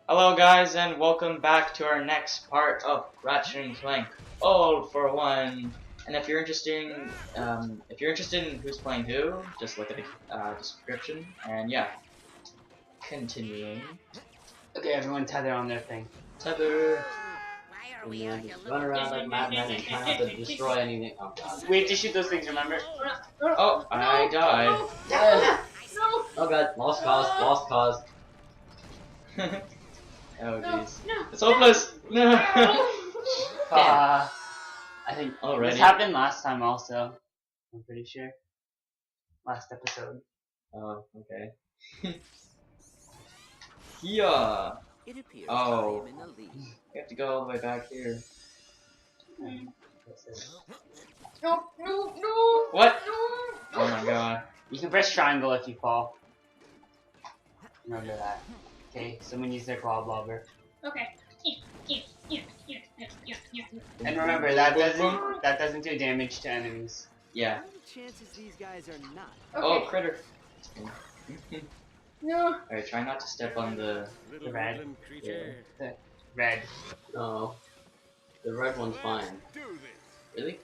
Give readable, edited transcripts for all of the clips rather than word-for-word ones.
Hello guys and welcome back to our next part of Ratchet Clank All for One. And if you're interested in who's playing who, just look at the description. And yeah, continuing. Okay, everyone tether on their thing. Tether. And then just run around like madmen and try not to destroy anything. Oh god. We have to shoot those things, remember? Oh, I died. Oh god, lost cause. Oh jeez. It's hopeless. No. I think Already? this happened last time also. I'm pretty sure. Last episode. Oh, okay. Yeah. It appears Oh. I am in the lead. We have to go all the way back here. No. What? No. Oh my god. You can press triangle if you fall. Remember that. Okay, someone use their claw blobber. Okay. And remember that doesn't do damage to enemies. Yeah. What are the chances these guys are not? Oh, critter. No. Alright, try not to step on the... The red. The red. No. The red one's fine. Really?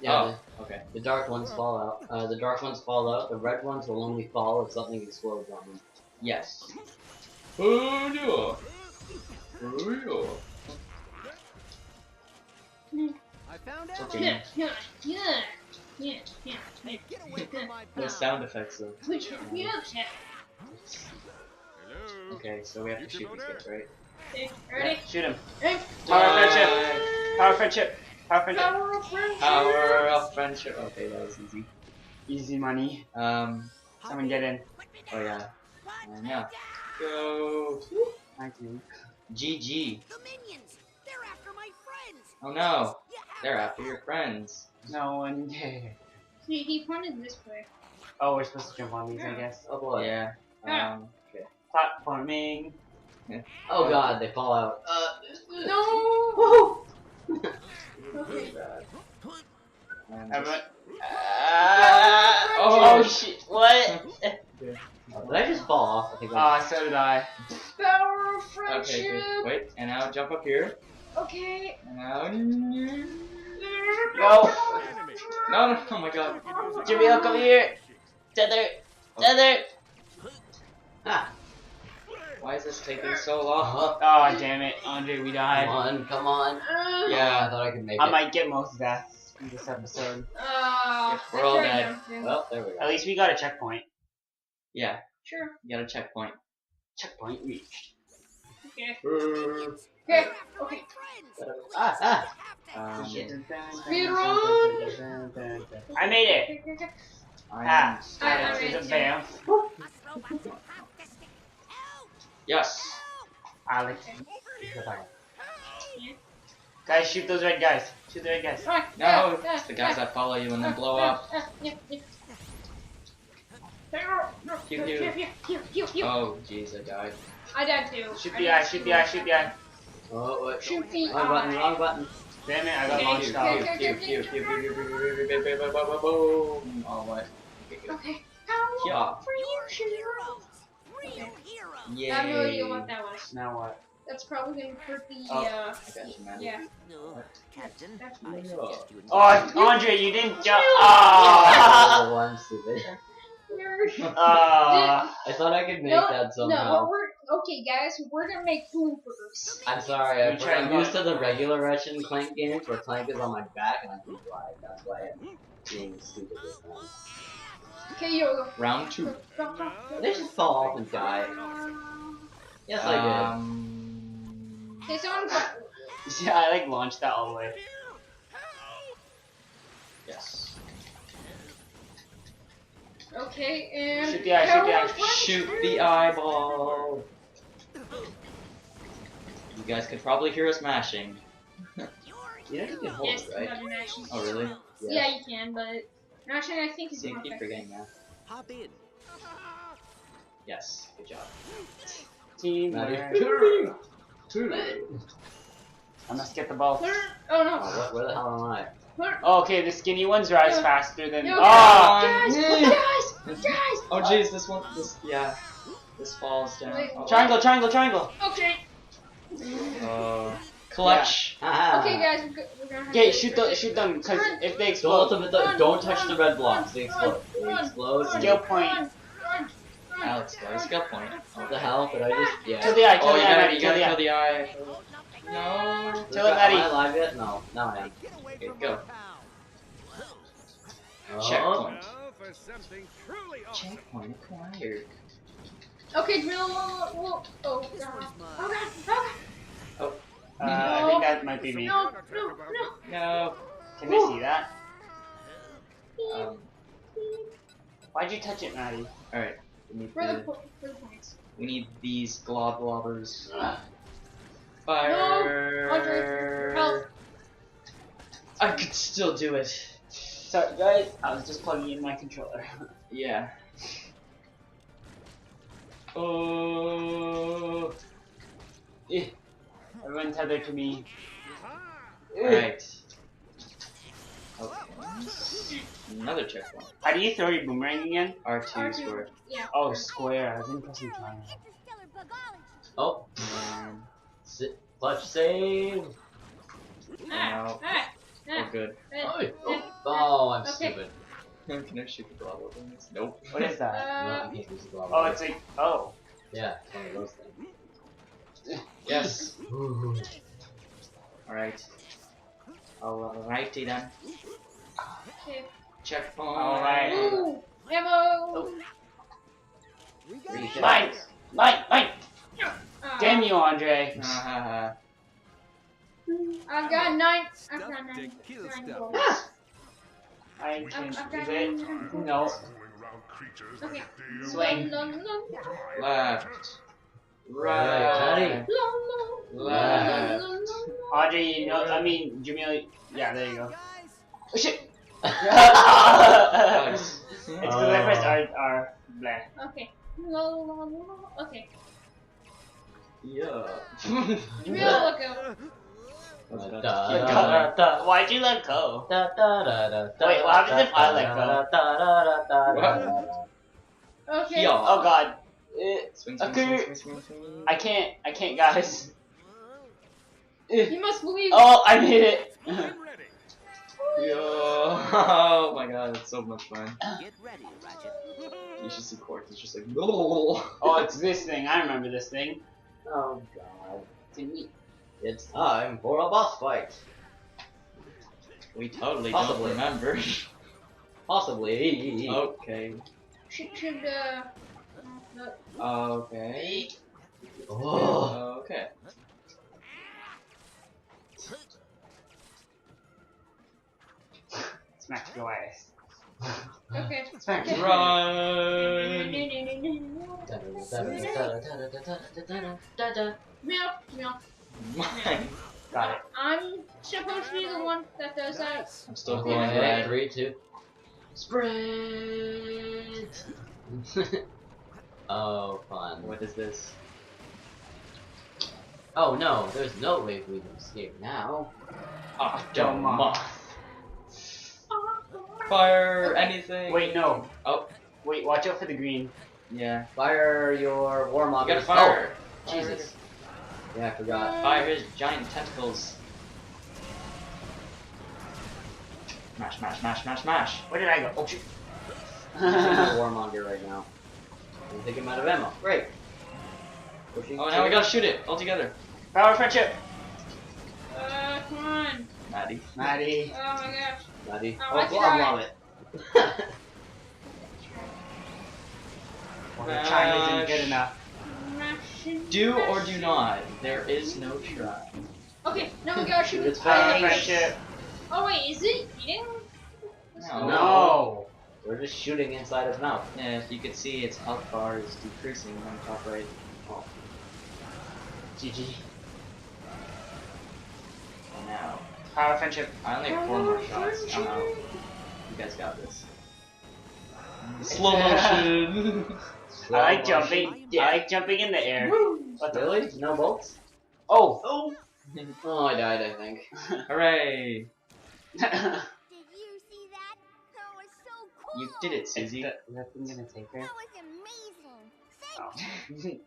Yeah, Oh, okay. the dark ones fall out. The dark ones fall out. The red ones will only fall if something explodes on them. Yes. Oh yeah. Oh I found It's out. okay. Yeah. Hey, get away from my No pal. sound effects though. Put your music. Okay, so we have to shoot these guys, right? Okay, ready? Shoot him. Aim. Power friendship. Power friendship. Power friendship. Power of friendship. Power of friendship. Okay, that was easy. Easy money. Someone get in. Oh yeah. And yeah. Go. I do. GG. The minions. They're after my friends. Oh no. They're after your friends. No one did. He pointed this way. Oh, we're supposed to jump on these, I guess. Oh boy. Yeah. Okay. Platforming. Oh god, they fall out. No. Okay. And Everyone. Oh, shit! What? Did I just fall off? I think So did I. Power of okay, friendship. good. Wait, and now jump up here. Okay. And now... Go! No, oh my god. Jamil, come here! Tether! Tether! Ah, Why is this taking so long? Oh, damn it, Andre, we died. come on. Yeah, I thought I could make I it. might get most deaths in this episode. We're all I tried dead. jumping. Well, there we go. At least we got a checkpoint. Yeah, Sure. you got a checkpoint. Checkpoint reached. Okay. Uh, Okay. Okay. Shit. I made it! Okay. Ah, I there's made a it. bam. Yes. Alex. Guys, shoot those red guys. Shoot the red guys. No, it's the guys that follow you and then blow up. Oh, jeez, I died. I died too. Shoot the eye, shoot the eye, shoot the eye. Oh, what? Shoot the Wrong button. Damn it, I got Okay, launched okay, off. Boom. Oh, what? Okay. Yeah. Real heroes. Yeah. I have no idea what that was. Now what? That's probably gonna hurt the, Oh. I got you, man. yeah. No, Captain. That's I Yeah. suggest you. Oh, Andre, you didn't jump. Oh, I'm stupid. I thought I could make that somehow. No, okay, guys, we're gonna make bloopers. I'm sorry, You tried I'm going- used to the regular Ratchet Clank games where Clank is on my back and I can fly. That's why I'm being stupid this time. Okay, yo, Round 2. They just fall off and die. Yes, I Okay, someone go. Yeah, I like launched that all the way. Yes. Okay, and Shoot the eye, shoot the eye. Shoot the eyeball. You guys could probably hear us mashing. did. You know you can hold Yes, it, right? button action. Oh, really? Yeah, you can, but actually, I think it's See, more keep effective. forgetting that. Hop in. Yes, good job. Teamwork. I must get the ball. Oh no. Oh, where the hell am I? Oh, okay, the skinny ones rise faster than. No, Oh! guys! Oh jeez, this one, yeah. This falls down. Wait. Oh. Triangle, triangle, triangle. Okay. Clutch. Haha. Okay, guys, we're gonna have Okay, to shoot them, cause if they Don't explode, ultimate don't touch the red blocks. They explode. They explode. skill point. Alex, got a skill point. What the hell? Did I just? Yeah. Kill the eye, kill Oh, the you eye, gotta, Maddie, you kill gotta the kill eye. the eye. No. Kill it, Am Maddie. I alive yet? No. Now I am. Okay, go. Oh. Checkpoint. Checkpoint acquired. Okay, drill. Oh god. Oh god. Oh god. I think that might be me. No. No. Can they see that? Um. Why'd you touch it, Maddie? All right. We need For the points. we need these globbers. Ah. Fire. Andre, help. I could still do it. Sorry, guys. I was just plugging in my controller. Yeah. Oh. Everyone tethered to me. Right. Okay. Another checkpoint. How do you throw your boomerang again? R2 square. Yeah. Oh, square. I was pressing triangle. Oh. And Clutch save. now we're good. Oh, I'm Okay. stupid. Can I shoot the global things? Nope. What is that? No, you can't use the glove. Oh, it's like, oh. Yeah, it's one of those things. Yes. Ooh. Alright. Alrighty then. Okay. Checkpoint. Alright. Ooh, ammo. Three Mine! shots. Mine! Ah. Damn you, Andre. I've got nine. I've got nine goals. I changed I've got it. nine. No. Okay. Swing. Left. Right. Right. Left. Audrey, you know, I mean, Jamil, yeah, there you go. Oh shit! Nice. It's because I pressed R, bleh. Okay. Okay. Yeah. Real look out. Why'd you let go? Wait, Wait, what happens if I let go? Okay. Yeah. Oh god. Swing, Okay. swing. I can't, guys. You must believe. Oh, I made it. Yo. Oh my god, it's so much fun. Get ready, Ratchet. You should see Quark, he's just like, Oh, it's this thing. I remember this thing. Oh god. It's time for a boss fight. we totally Possibly. don't remember. Possibly. Okay. Should Okay. Oh. Okay. Smack your ass. okay. Smack your Run! Milk. Mine. Got it. I'm supposed to be the one that does that. I'm still Okay, going red. 3, 2. Sprint! Oh, fun. What is this? Oh no, there's no way we can escape now. Octomoth. Fire anything. Wait, no. Oh. Wait, watch out for the green. Yeah. Fire your warmonger. You gotta fire. Oh, Jesus. Yeah, I forgot. Fire his giant tentacles. Smash. Where did I go? Oh, shoot. I'm using the warmonger right now. I'm taking him out of ammo. Great. Pushing Oh, now we gotta shoot it all together. Power friendship. Come on. Maddie. Maddie. Oh my gosh. Maddie. Oh, Oh, let's blob try. love it. Well, the chime isn't good enough. Do or do not. There is no try. Okay, now we gotta shoot It's the Power fine. friendship. Oh wait, is it eating? No. No. We're just shooting inside his mouth. Yeah, if you could see, its health bar is decreasing on the top right. Oh. GG. Now, Power friendship. I only have 4 more shots. I'm out. You guys got this. Slow motion. I like jumping. I like jumping in the air. What the? Really? No bolts? Oh. Oh, I died, I think. Hooray! Did you see that? That was so cool. You did it, Susie. Is that thing gonna take her? That was amazing. Thank Oh. you.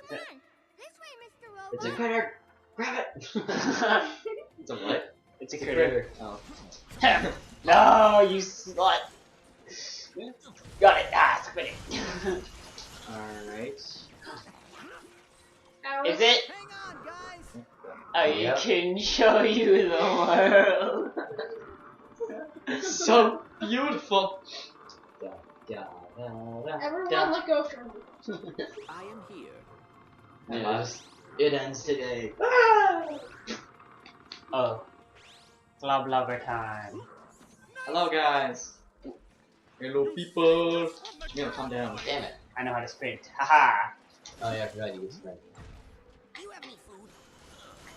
Come on. This way, Mr. It's a critter! Grab it! It's a what? It's a critter. Oh. No, you slut! Got it! Ah, spit it! Alright. Is it? Hang on, guys. I Yep. can show you the world. So beautiful! Da, da, da, da, Everyone da. let go from me. I am here. Yeah, it ends today. Oh. Love lover time. Hello, guys. Hello, people. Jamil, calm down. Damn it. I know how to sprint. Haha. Oh yeah, I forgot you was right. You have any food?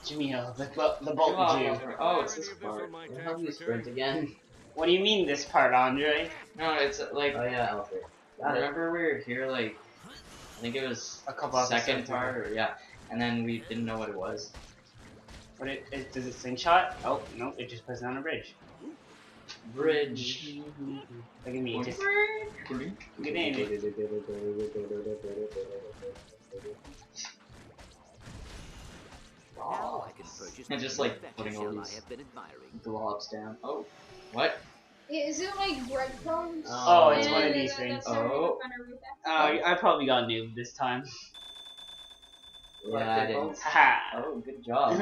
Jamil, the bolt Jew. Oh, it's this part. How do you sprint again? What do you mean this part, Andre? No, it's like, Oh yeah, Alfred. Got it. remember we were here like, I think it was A couple second episodes part, or yeah, and then we didn't know what it was. What does it slingshot? Oh, no, it just puts it on a bridge. Bridge. Look at me, just get in. Now I can purchase And just, the like, infection putting all shell I these- have been admiring. Globs down. Oh, what? Is it like breadcrumbs? Oh, it's And one of then these that's things. how you're Oh. gonna root that? I probably got noobed this time. Yeah, I didn't. Haha. Oh, good job.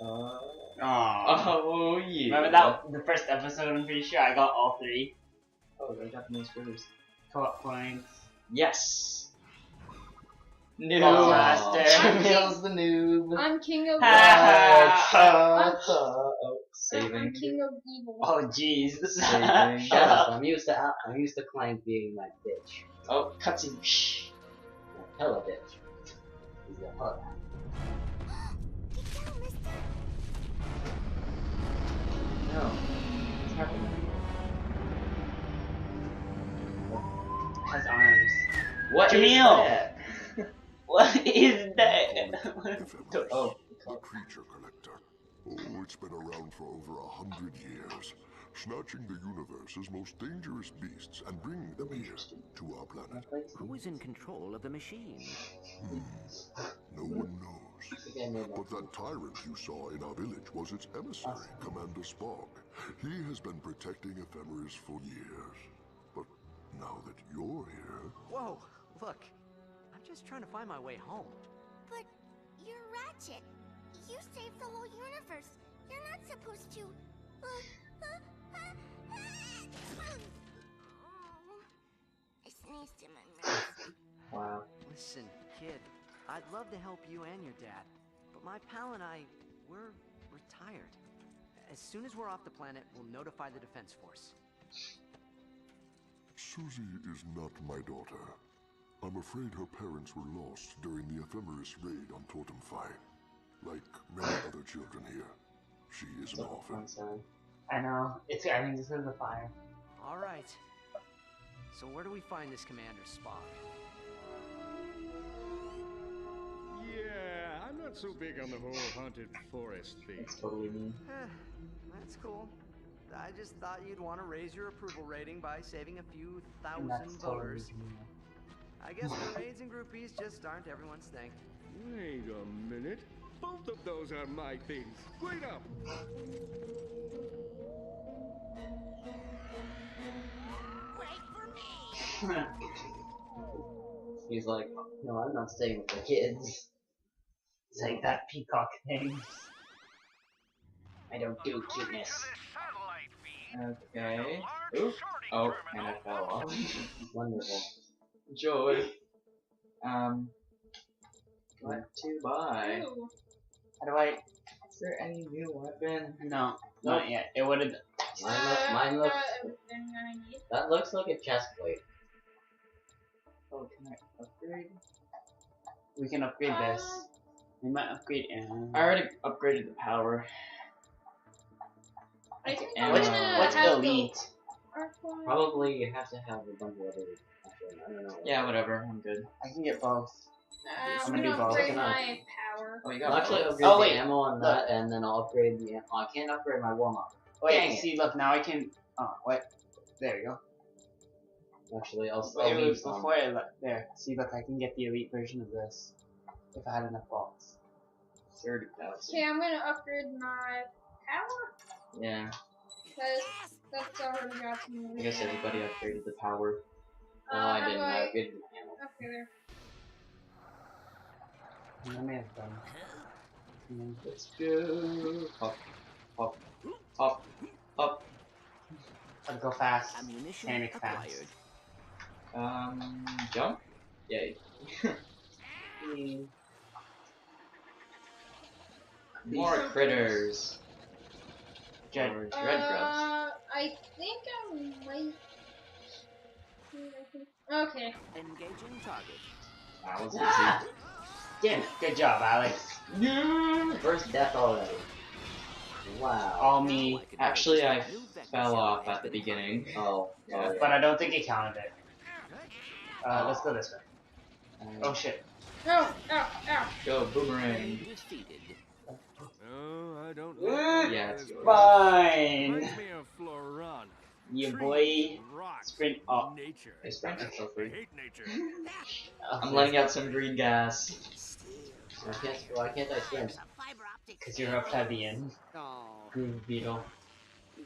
Aww. Oh, yeah. Remember that the first episode? I'm pretty sure I got all 3 Oh, I got those first. co-op points. Yes! Noob! Oh, master. Jamil's the noob. I'm king of Oh, I'm saving. king of evil. Oh jeez. Saving. Shut up. I'm used to Clank being my bitch. Oh, cutscene. Shh. My hella bitch. He's a hella. Get down, mister. No. What's happening? Has arms. What is Jamil! that? What is that? Oh. The creature collector. Oh, it's been around for over 100 years, snatching the universe's most dangerous beasts and bringing them here to our planet. Who is in control of the machine? No one knows. But that tyrant you saw in our village was its emissary, Commander Spock. He has been protecting Ephemeris for years. But now that you're here, Whoa, look. I'm just trying to find my way home. But you're Ratchet. You saved the whole universe. You're not supposed to. I sneezed in my mouth. Wow. Listen, kid, I'd love to help you and your dad, but my pal and I, we're retired. As soon as we're off the planet, we'll notify the Defense Force. Susie is not my daughter. I'm afraid her parents were lost during the Ephemeris raid on Totem Phi. Like many other children here, she is an orphan. I know. I think this is the fire. All right. So where do we find this Commander Spock? Yeah, I'm not so big on the whole haunted forest thing. That's totally me. That's cool. I just thought you'd want to raise your approval rating by saving a few thousand That's totally voters. me. I guess the raids and groupies just aren't everyone's thing. Wait a minute. Both of those are my things. Wait up! Wait for me. He's like, no, I'm not staying with the kids. It's like that peacock thing. I don't do cuteness. Okay. Ooh. Oh, and I fell off. Wonderful. Joy. What to buy? Ooh. How do I? Is there any new weapon? No, not yet. It would have. Mine looks. Everything I need. That looks like a chest plate. Oh, can I upgrade? We can upgrade this. We might upgrade. I already upgraded the power. I think And I'm What's gonna what's have elite? the Probably you have to have a bunch of other. Actually, I don't know. Yeah, whatever. I'm good. I can get both. I'm gonna gonna do both. upgrade my power. Oh, you I'll got actually both. upgrade Oh, wait. the ammo on that, and then I'll upgrade the. I can't upgrade my warm up. Wait, Dang it. see, look, now I can. Oh, what? There you go. Actually, I'll Wait, leave some. before I look, there. See, look, I can get the elite version of this. If I had enough balls. 30,000. Okay, I'm gonna upgrade my power. Yeah, Cause that's already got some. I guess everybody upgraded the power. I how didn't. do I I? upgraded the ammo. Okay, there. I may have done. Let's go. Hop, hop, hop, hop. I'd go fast. Ammunition Panic acquired. fast. Jump? Yay. More critters. Dread. Or dread grubs. I think I might. Okay. Engaging target. That was Ah! easy. Damn it. Good job, Alex. Yeah. First death already. Wow. All me. Actually, I fell off at the beginning. Oh, yeah. But I don't think it counted it. Let's go this way. Oh shit. Oh, ow, ow. Go boomerang. Defeated. Oh, I don't know. Yeah, it's yours. Fine. Reminds me of Florana. You Trees, boy. rocks, Sprint up. Nature. Hey, sprint is so I free. hate nature. I'm letting out some green gas. Why can't I sprint? Cause you're a plebeian. Oh. Green beetle.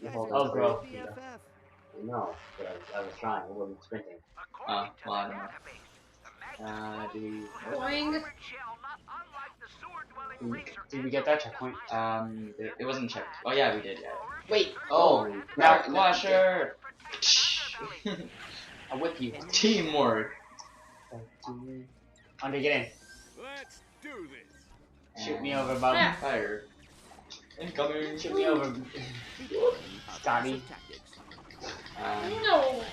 You hold Oh, on. bro. No, but I was trying. I wasn't sprinting. Well, I don't know. Do we... Boing. Did we get that checkpoint? It wasn't checked. Oh yeah, we did, yeah. Wait. Oh, Now, Dark Washer! I'll whip you. Teamwork! Andre, get in. Let's do this. Shoot me over, bub. Yeah. Fire. Incoming! Shoot me over, Scotty. No.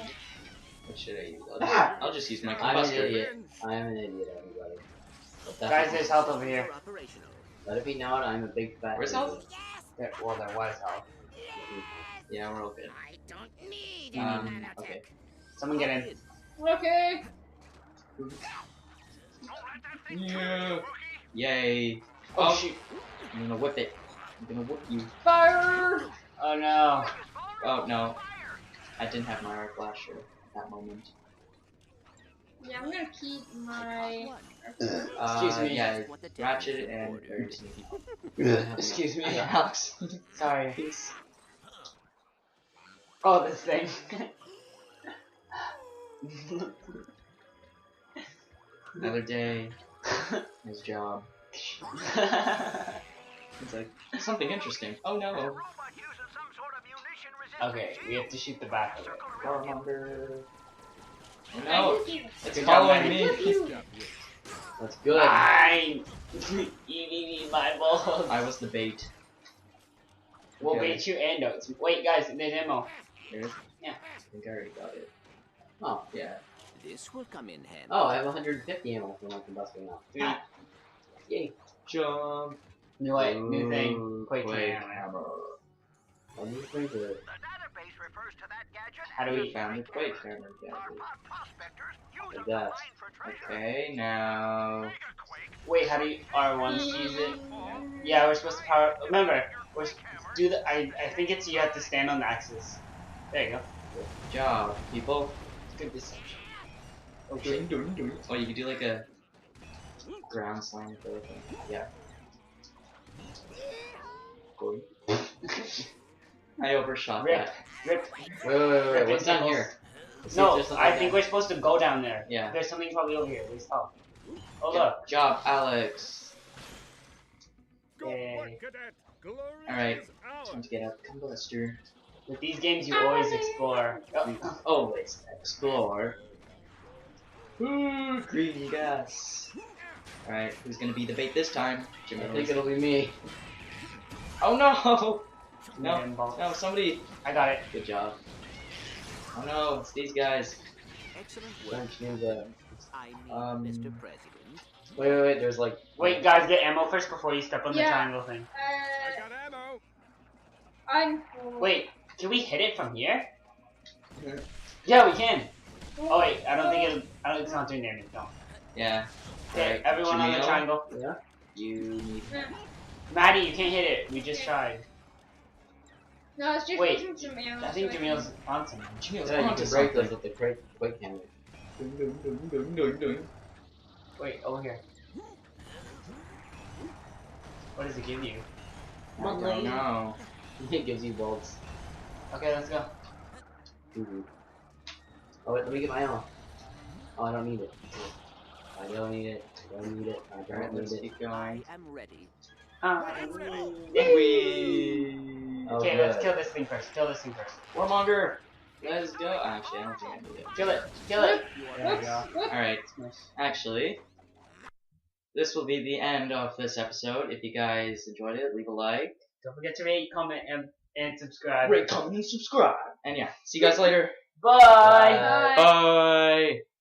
What should I use? I'll just use my I'm an combustor. idiot. I am an idiot, everybody. But that's Guys, there's health over here. Operational. Let it be known I'm a big fat Where's idiot. health? There was health. Yeah, we're all good. I don't need Okay. Someone get in. Okay. Yeah! Yay! Oh shoot. I'm gonna whip it. I'm gonna whip you. Fire. Oh no. Oh no. I didn't have my arc flasher at that moment. Yeah, I'm gonna keep my. Excuse me. Yeah, Ratchet and very sneaky. Excuse me. Alex. Sorry. Peace. Oh, this thing. Another day. His job. It's like something interesting. Oh no. Okay, we have to shoot the back of it. Warmonger. No, it's Good following job, me. That's good. Fine. You need my balls. I was the bait. We'll Okay. bait you and notes. Wait, guys, there's ammo. There. Yeah. I think I already got it. Oh. Yeah. This will come in handy. Oh, I have 150 ammo for my combusting now. Ah. Yay. Jump. New light, new thing. Quake hammer. hammer. I'm just going to... How do we? Found the quake hammer gadget. like that. Okay, now. Wait, how do you R1 use it? Yeah, we're supposed to power. Remember, we're do the. I think it's you have to stand on the axis. There you go. Good job, people. Good decision. Okay. Oh, you could do like a ground slam for it. Yeah. Cool. I overshot Rip, that. rip. Wait. What's down tables. here? Let's see if No, there's something I think down- we're supposed to go down there. Yeah. There's something probably over here. Please help. Oh Good look. job, Alex. Go Yay. on, cadet. Glory Alright. is ours. Time to get up. Combustor. With these games, you always explore. Oh. Always explore. Ooh, green gas. Alright, who's gonna be the bait this time? Jimmy. I think it'll be me. Oh no! No, Man, balls. no, somebody. I got it. Good job. Oh no, it's these guys. Excellent work. French ninja. I mean, Mr. President. Wait. There's like... Wait, guys, get ammo first before you step on the Yeah. triangle thing. I got ammo. I'm full. Wait, can we hit it from here? Yeah. Yeah, we can. Oh wait, I don't think it's not doing damage. No. Yeah. Okay, Alright, everyone on the Jamil, triangle. Yeah? You need. Maddie, you can't hit it. We just tried. No, it's just Wait, using some ammo. I think so Jamil's on something. Jamil's Yeah, you onto can break those something. with the quake hammer. Wait, over here. What does it give you? I don't know. It gives you bolts. Okay, let's go. Oh wait, let me get my own. Oh, I don't need it. I don't need it. I don't need it. I Alright, don't need let's it. keep going. I am ready. Wee. Oh, Okay, good. let's kill this thing first. Kill this thing first. Warmonger! Let's go. Actually, I don't think I need it. Kill it. Kill it. There we Whoops, go. whoops. Alright, Smash. actually, this will be the end of this episode. If you guys enjoyed it, leave a like. Don't forget to rate, comment, and subscribe. Rate, comment, and subscribe. And yeah, see you guys later. Bye. Bye. Bye!